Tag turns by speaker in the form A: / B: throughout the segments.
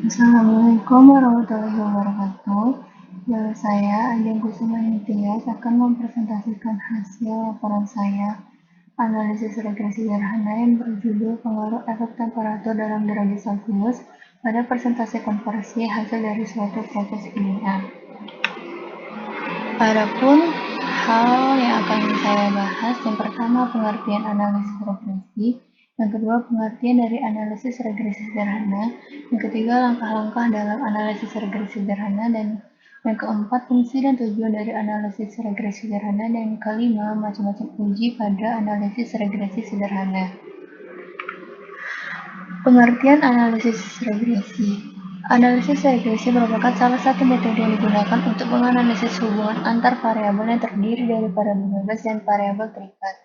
A: Assalamualaikum warahmatullahi wabarakatuh. Saya Ajeng Kusuma Nitias akan mempresentasikan hasil laporan saya analisis regresi sederhana yang berjudul pengaruh efek temperatur dalam derajat Celcius pada persentase konversi hasil dari suatu proses kimia. Adapun hal yang akan saya bahas, yang pertama pengertian analisis regresi, yang kedua pengertian dari analisis regresi sederhana, yang ketiga langkah-langkah dalam analisis regresi sederhana, dan yang keempat fungsi dan tujuan dari analisis regresi sederhana, dan yang kelima macam-macam uji pada analisis regresi sederhana. Pengertian analisis regresi. Analisis regresi merupakan salah satu metode yang digunakan untuk menganalisis hubungan antar variabel yang terdiri dari variabel bebas dan variabel terikat.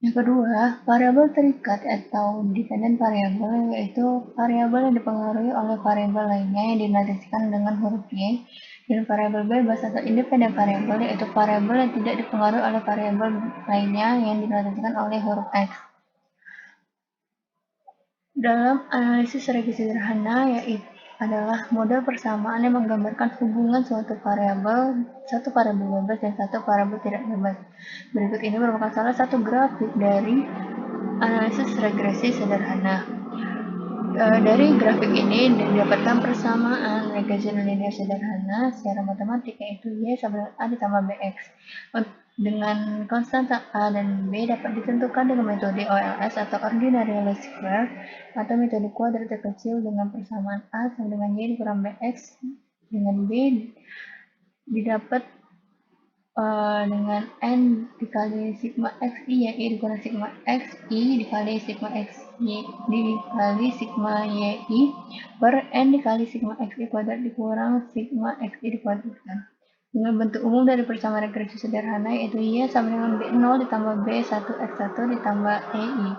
A: Yang kedua, variabel terikat atau dependent variable yaitu variabel yang dipengaruhi oleh variabel lainnya yang dinotasikan dengan huruf Y, dan variabel bebas atau independent variable yaitu variabel yang tidak dipengaruhi oleh variabel lainnya yang dinotasikan oleh huruf X. Dalam analisis regresi sederhana yaitu adalah model persamaan yang menggambarkan hubungan satu variabel bebas dan satu variabel tidak bebas. Berikut ini merupakan salah satu grafik dari analisis regresi sederhana. Dari grafik ini didapatkan persamaan regresi linear sederhana secara matematik yaitu Y sama dengan A ditambah BX. Dengan konstanta A dan B dapat ditentukan dengan metode OLS atau ordinary least square atau metode kuadrat terkecil dengan persamaan A sama dengan Y dikurang BX dengan B didapat dengan N dikali sigma XI YI dikurang sigma XI dikali sigma XI dikali sigma YI per N dikali sigma XI kuadrat dikurang sigma XI dikuadratkan. Dengan bentuk umum dari persamaan regresi sederhana yaitu Y sama dengan B0 ditambah B1X1 ditambah EI.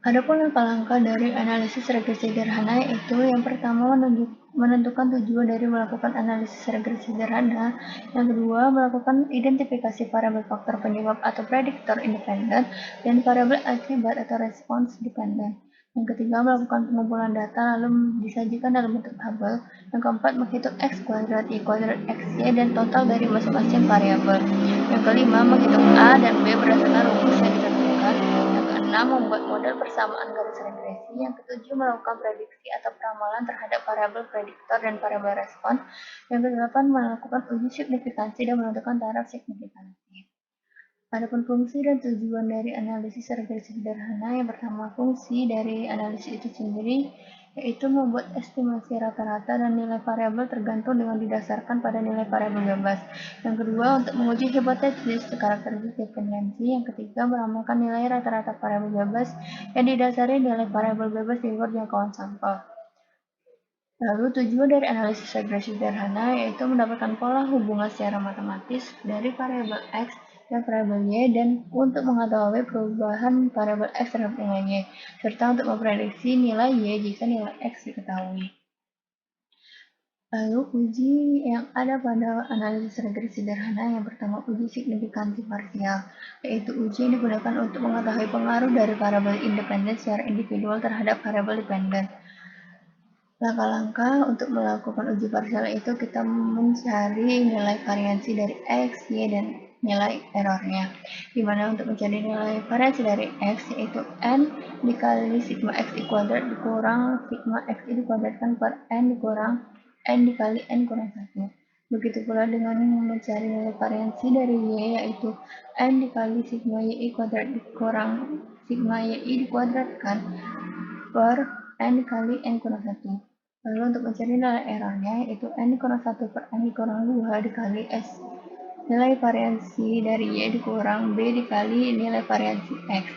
A: Adapun langkah-langkah dari analisis regresi sederhana yaitu yang pertama menentukan tujuan dari melakukan analisis regresi sederhana, yang kedua melakukan identifikasi variabel faktor penyebab atau prediktor independen dan variabel akibat atau respons dependen. Yang ketiga, melakukan pengumpulan data lalu disajikan dalam bentuk tabel. Yang keempat, menghitung X kuadrat, Y kuadrat, XY, dan total dari masing-masing variabel. Yang kelima, menghitung A dan B berdasarkan rumus yang ditentukan. Yang keenam, membuat model persamaan garis regresi. Yang ketujuh, melakukan prediksi atau peramalan terhadap variabel prediktor dan variabel respons. Yang kedelapan, melakukan uji signifikansi dan menentukan taraf signifikansi. Adapun fungsi dan tujuan dari analisis regresi sederhana, yang pertama fungsi dari analisis itu sendiri yaitu membuat estimasi rata-rata dan nilai variabel tergantung dengan didasarkan pada nilai variabel bebas. Yang kedua, untuk menguji hipotesis karakteristik dependensi. Yang ketiga, meramalkan nilai rata-rata variabel bebas yang didasari nilai variabel bebas di luar jangkauan sampel. Lalu tujuan dari analisis regresi sederhana yaitu mendapatkan pola hubungan secara matematis dari variabel X dan variabel Y dan untuk mengetahui perubahan variabel X terhadap nilai Y, serta untuk memprediksi nilai Y jika nilai X diketahui. Lalu uji yang ada pada analisis regresi sederhana, yang pertama uji signifikansi parsial, yaitu uji yang digunakan untuk mengetahui pengaruh dari variabel independen secara individual terhadap variabel dependen. Langkah-langkah untuk melakukan uji parsial itu kita mencari nilai variansi dari X, Y, dan nilai errornya. Dimana untuk mencari nilai variansi dari X yaitu N dikali sigma XI kuadrat dikurang sigma XI dikuadratkan per N dikurang N dikali N kurang 1. Begitu pula dengan mencari nilai variansi dari Y yaitu N dikali sigma YI kuadrat dikurang sigma YI dikuadratkan per N dikali N kurang 1. Lalu untuk mencari nilai errornya yaitu N dikurang 1 per N dikurang 2 dikali S nilai variansi dari Y dikurang B dikali nilai variansi X.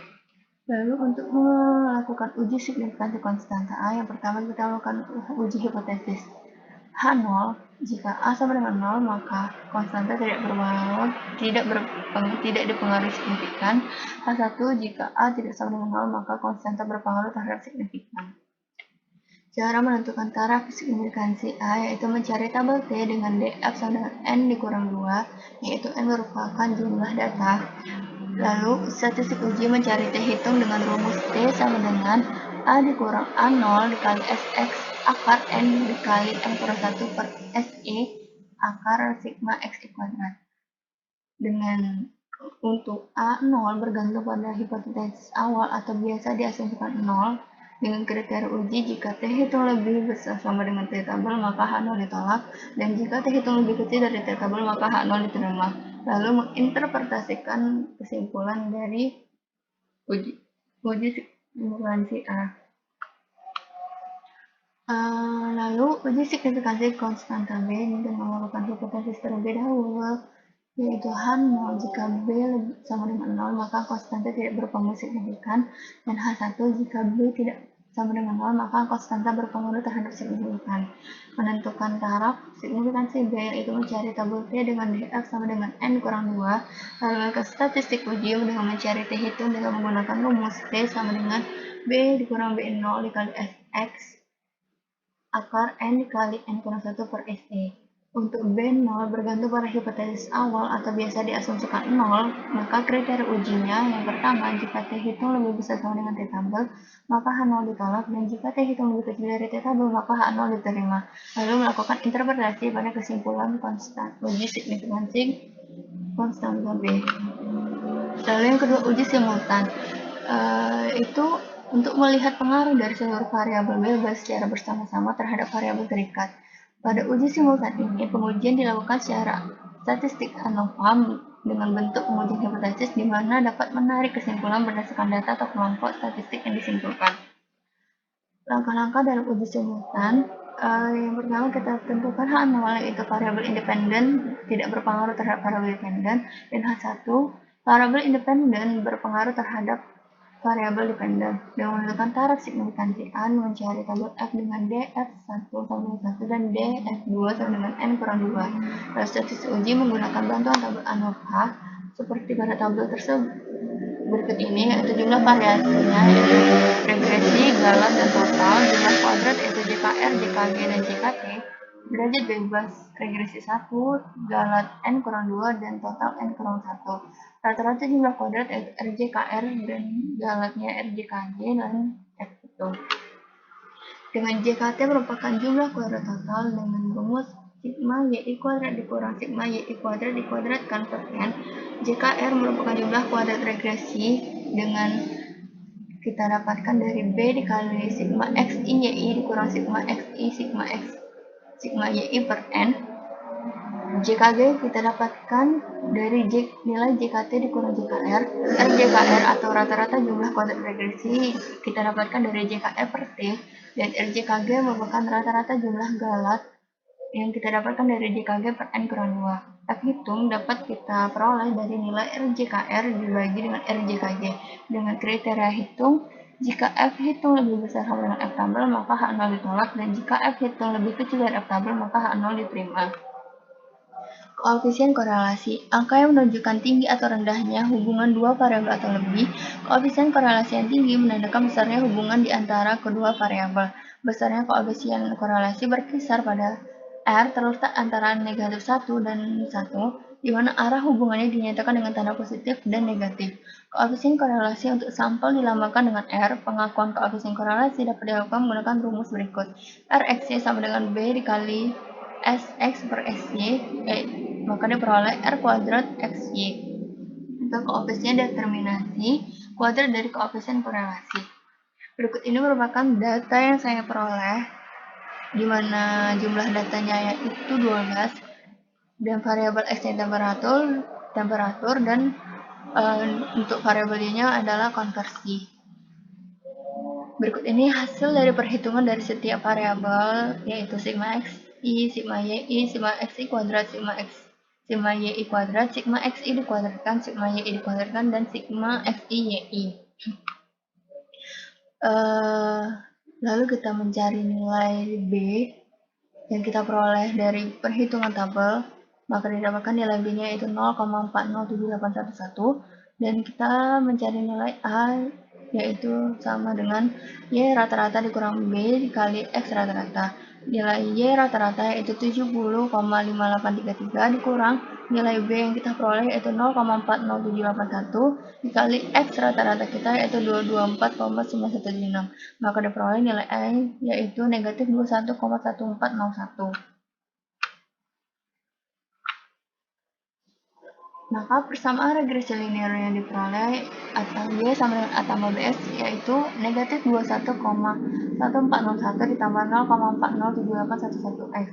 A: Lalu untuk melakukan uji signifikansi konstanta A, yang pertama kita melakukan uji hipotesis H0. Jika A sama dengan 0 maka konstanta tidak dipengaruhi signifikan. H1 jika A tidak sama dengan 0 maka konstanta berpengaruh terhadap signifikan. Cara menentukan taraf signifikansi A yaitu mencari tabel T dengan DF sama dengan N dikurang 2, yaitu N merupakan jumlah data Lalu, statistik uji mencari T hitung dengan rumus T sama dengan A dikurang A0 dikali Sx akar N dikali N kurang 1 per Se akar sigma Xi kuadrat. Dengan untuk A0 bergantung pada hipotesis awal atau biasa diasumsikan 0, dengan kriteria uji jika T hitung lebih besar sama dengan T tabel maka H0 ditolak, dan jika T hitung lebih kecil dari T tabel maka H0 diterima. Lalu menginterpretasikan kesimpulan dari uji signifikansi A. Lalu uji signifikansi konstanta B dengan melakukan hipotesis terlebih dahulu, yaitu H0 jika B sama dengan 0 maka konstanta tidak berpengaruh signifikan, dan H1 jika B tidak sama dengan 0 maka konstanta berpengaruh terhadap signifikan. Menentukan taraf signifikansi B yaitu mencari tabel T dengan df sama dengan N kurang 2, lalu ke statistik uji dengan mencari T hitung dengan menggunakan rumus T sama dengan B dikurang B0 dikali Sx akar N dikali N kurang 1 per Se. Untuk B0 bergantung pada hipotesis awal atau biasa diasumsikan 0, maka kriteria ujinya yang pertama, jika T hitung lebih besar sama dengan T tabel, maka H0 ditolak, dan jika T hitung lebih kecil dari T tabel, maka H0 diterima. Lalu melakukan interpretasi pada kesimpulan konstan uji signifikansi konstanta B. Lalu yang kedua, uji simultan. Itu untuk melihat pengaruh dari seluruh variabel bebas secara bersama-sama terhadap variabel terikat. Pada uji simultan ini, pengujian dilakukan secara statistik ANOVA dengan bentuk pengujian hipotesis di mana dapat menarik kesimpulan berdasarkan data atau kelompok statistik yang disimpulkan. Langkah-langkah dalam uji simultan, yang pertama kita tentukan H0 yaitu variabel independen tidak berpengaruh terhadap variabel dependen, dan H1 variabel independen berpengaruh terhadap variabel dependen. Dengan menentukan taraf signifikansi A, mencari tabel F dengan df1 sama dengan 1 dan df2 sama dengan n kurang 2. Pada statistik uji menggunakan bantuan tabel ANOVA seperti pada tabel tersebut berikut ini, yaitu jumlah variasinya yaitu regresi, galat, dan total, jumlah kuadrat yaitu JKR, JKG, dan JKT, derajat bebas regresi 1, galat n kurang 2, dan total n kurang 1. Rata-rata jumlah kuadrat yaitu RJKR dan galatnya RJKG dan F itu. Dengan JKT merupakan jumlah kuadrat total dengan rumus sigma yi kuadrat dikurang sigma yi kuadrat dikuadratkan per n. JKR merupakan jumlah kuadrat regresi dengan kita dapatkan dari B dikali sigma xi yi dikurang sigma xi sigma x sigma yi per n. JKG kita dapatkan dari nilai JKT dikurang JKR. RJKR atau rata-rata jumlah kuadrat regresi kita dapatkan dari JKR per T, dan RJKG merupakan rata-rata jumlah galat yang kita dapatkan dari JKG per N kurang 2. F hitung dapat kita peroleh dari nilai RJKR dibagi dengan RJKG. Dengan kriteria hitung, jika F hitung lebih besar sama dengan F tabel, maka H0 ditolak, dan jika F hitung lebih kecil dari F tabel, maka H0 diterima. Koefisien korelasi, angka yang menunjukkan tinggi atau rendahnya hubungan dua variabel atau lebih. Koefisien korelasi yang tinggi menandakan besarnya hubungan di antara kedua variabel. Besarnya koefisien korelasi berkisar pada R terletak antara negatif 1 dan 1, di mana arah hubungannya dinyatakan dengan tanda positif dan negatif. Koefisien korelasi untuk sampel dilambangkan dengan R. Pengakuan koefisien korelasi dapat dilakukan menggunakan rumus berikut. Rxy sama dengan B dikali Sx per Sy, maka diperoleh R kuadrat Xy. Untuk koefisien determinasi kuadrat dari koefisien korelasi. Berikut ini merupakan data yang saya peroleh, di mana jumlah datanya yaitu 12, dan variabel X-nya temperatur, dan untuk variabel Y-nya adalah konversi. Berikut ini hasil dari perhitungan dari setiap variabel, yaitu sigma xi, sigma yi, sigma xi kuadrat, sigma yi kuadrat, sigma xi dikuadratkan, sigma yi dikuadratkan, dan sigma xi yi. Lalu kita mencari nilai B yang kita peroleh dari perhitungan tabel, maka didapatkan nilai B-nya yaitu 0,407811, dan kita mencari nilai A yaitu sama dengan Y rata-rata dikurang B dikali X rata-rata. Nilai Y rata-rata yaitu 70,5833 dikurang nilai B yang kita peroleh yaitu 0,40781 dikali X rata-rata kita yaitu 224,9176. Maka diperoleh nilai I yaitu negatif 21,1401. Maka persamaan regresi linear yang diperoleh atau Y sama dengan A tambah BS yaitu negatif 21,1401 ditambah 0,407811X.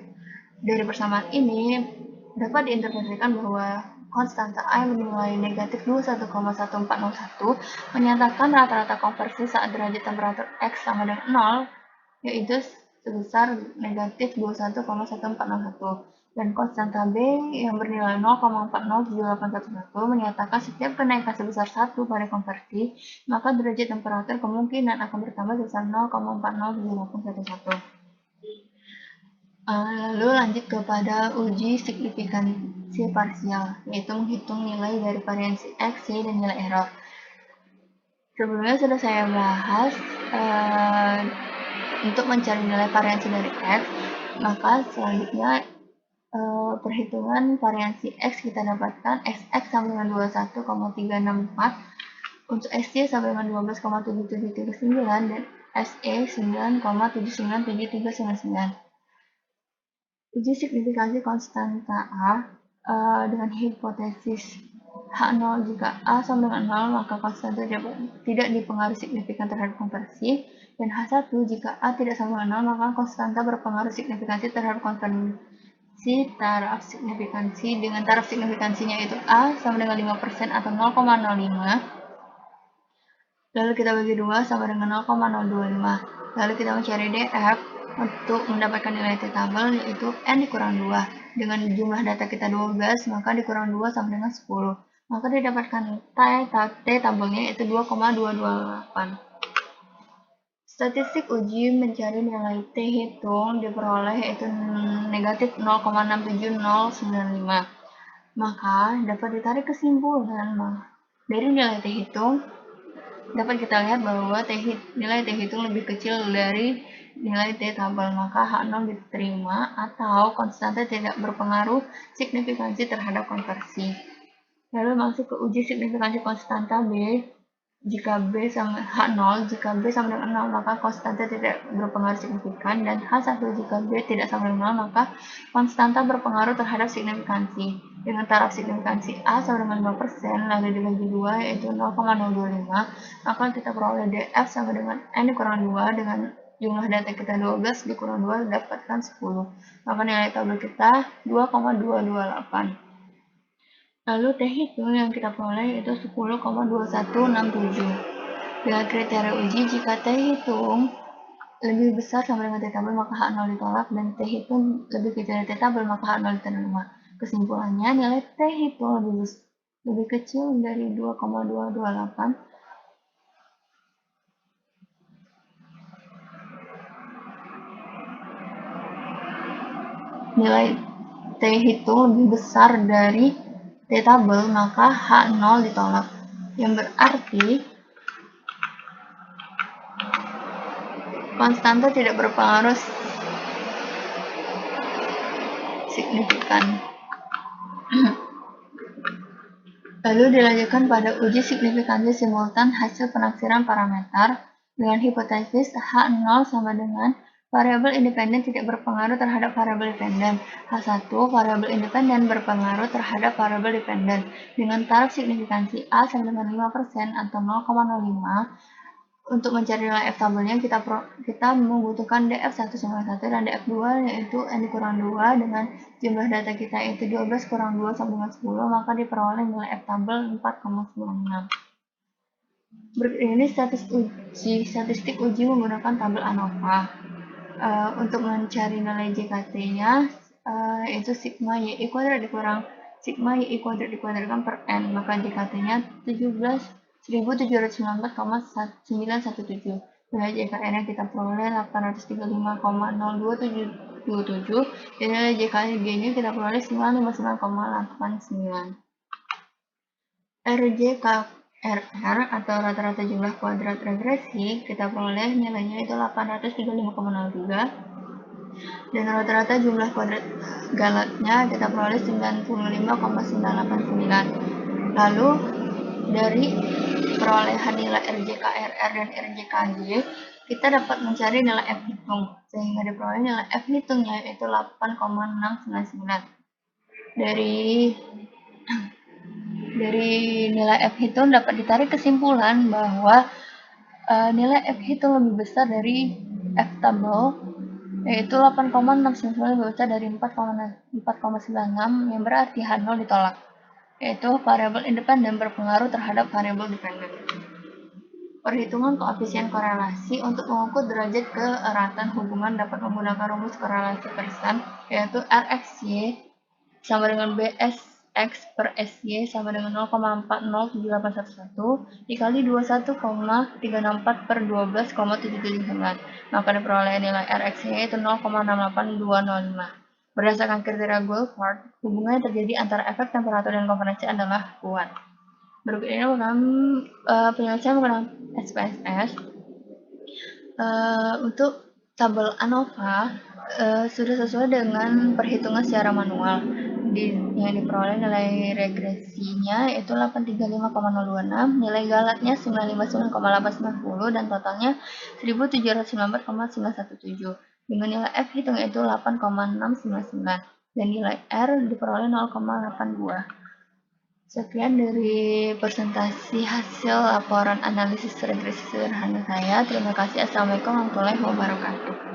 A: Dari persamaan ini dapat diinterpretasikan bahwa konstanta I bernilai negatif 21,1401 menyatakan rata-rata konversi saat derajat temperatur X sama dengan 0 yaitu sebesar negatif 21,1401. Dan konstanta B yang bernilai 0,407811 menyatakan setiap kenaikan sebesar 1 pada konversi, maka derajat temperatur kemungkinan akan bertambah sebesar 0,407811. Lalu lanjut kepada uji signifikansi parsial, yaitu menghitung nilai dari variansi X, Y, dan nilai error. Sebelumnya sudah saya bahas untuk mencari nilai variansi dari X, maka selanjutnya perhitungan variansi X kita dapatkan Sx sama dengan 21,364, untuk Sy sama dengan 12,7739 dan Se 9,797399. Uji signifikansi konstanta A dengan hipotesis H0 jika A sama dengan 0 maka konstanta tidak dipengaruhi signifikan terhadap konversi, dan H1 jika A tidak sama dengan 0 maka konstanta berpengaruh signifikansi terhadap konversi taraf signifikansi dengan taraf signifikansinya itu A sama dengan 5% atau 0,05. Lalu kita bagi 2 sama dengan 0,025. Lalu kita mencari DF untuk mendapatkan nilai T tabel yaitu N dikurang 2. Dengan jumlah data kita 12 maka dikurang 2 sama dengan 10. Maka didapatkan T tabelnya yaitu 2,228. Statistik uji mencari nilai T hitung diperoleh yaitu negatif 0,67095. Maka dapat ditarik kesimpulan dari nilai T hitung dapat kita lihat bahwa nilai T hitung lebih kecil dari nilai T tabel, maka H0 diterima atau konstanta tidak berpengaruh signifikansi terhadap konversi. Lalu masuk ke uji signifikansi konstanta B. Jika B sama H0, jika B sama dengan 0 maka konstanta tidak berpengaruh signifikan, dan H1 jika B tidak sama dengan 0 maka konstanta berpengaruh terhadap signifikansi. Dengan taraf signifikansi A sama dengan 5% lalu dibagi 2 yaitu 0,025, maka kita peroleh DF sama dengan N dikurang 2 dengan jumlah data kita 12 dikurang 2 dapatkan 10. Maka nilai tabel kita 2,228. Lalu T hitung yang kita peroleh itu 10,2167. Dengan kriteria uji, jika T hitung lebih besar sama dengan T tabel maka H0 ditolak, dan T hitung lebih kecil dari T tabel maka H0 diterima. Kesimpulannya, nilai T hitung lebih kecil dari 2,228 nilai T hitung lebih besar dari T tabel maka H0 ditolak, yang berarti konstanta tidak berpengaruh signifikan. Lalu dilanjutkan pada uji signifikansi simultan hasil penaksiran parameter dengan hipotesis H0 sama dengan variabel independen tidak berpengaruh terhadap variabel dependen. H1 variabel independen berpengaruh terhadap variabel dependen dengan taraf signifikansi A sama dengan 5% atau 0,05. Untuk mencari nilai F tabelnya kita membutuhkan DF1 sama 1 dan DF2 yaitu N dikurang 2 dengan jumlah data kita yaitu 12 kurang 2 sama dengan 10, maka diperoleh nilai F tabel 4,96. Berikut ini statistik uji menggunakan tabel ANOVA. Untuk mencari nilai JKT-nya yaitu sigma YI kuadrat dikurang sigma YI kuadrat dikuadratkan per N, maka JKT-nya 17.919,917. Nilai JKN yang kita peroleh 835,0277, dan nilai JKG-nya kita peroleh 959,89. RJKRR atau rata-rata jumlah kuadrat regresi kita peroleh nilainya itu 835,03. Dan rata-rata jumlah kuadrat galatnya kita peroleh 95,989. Lalu dari perolehan nilai RJKRR dan RJKG, kita dapat mencari nilai F hitung, sehingga diperoleh nilai F hitungnya yaitu 8,699. Dari nilai F hitung dapat ditarik kesimpulan bahwa nilai F hitung lebih besar dari F tabel, yaitu 8,699 lebih besar dari 4,96, yang berarti H0 ditolak, yaitu variabel independen berpengaruh terhadap variabel dependen. Perhitungan koefisien korelasi untuk mengukur derajat keeratan hubungan dapat menggunakan rumus korelasi persen, yaitu RXY sama dengan BSX per SY sama dengan 0,407811 dikali 21,364 per 12,779. Maka diperoleh nilai RXY yaitu 0,68205. Berdasarkan kriteria Goldfarb, hubungan yang terjadi antara efek temperatur dan konveksi adalah kuat. Berikut ini merupakan penyelesaian menggunakan SPSS. Untuk tabel ANOVA sudah sesuai dengan perhitungan secara manual. Yang diperoleh nilai regresinya yaitu 835,026, nilai galatnya 959,890, dan totalnya 1794,917. Dengan nilai F hitung yaitu 8,699 dan nilai R diperoleh 0,82. Sekian dari presentasi hasil laporan analisis regresi sederhana saya. Terima kasih. Assalamualaikum warahmatullahi wabarakatuh.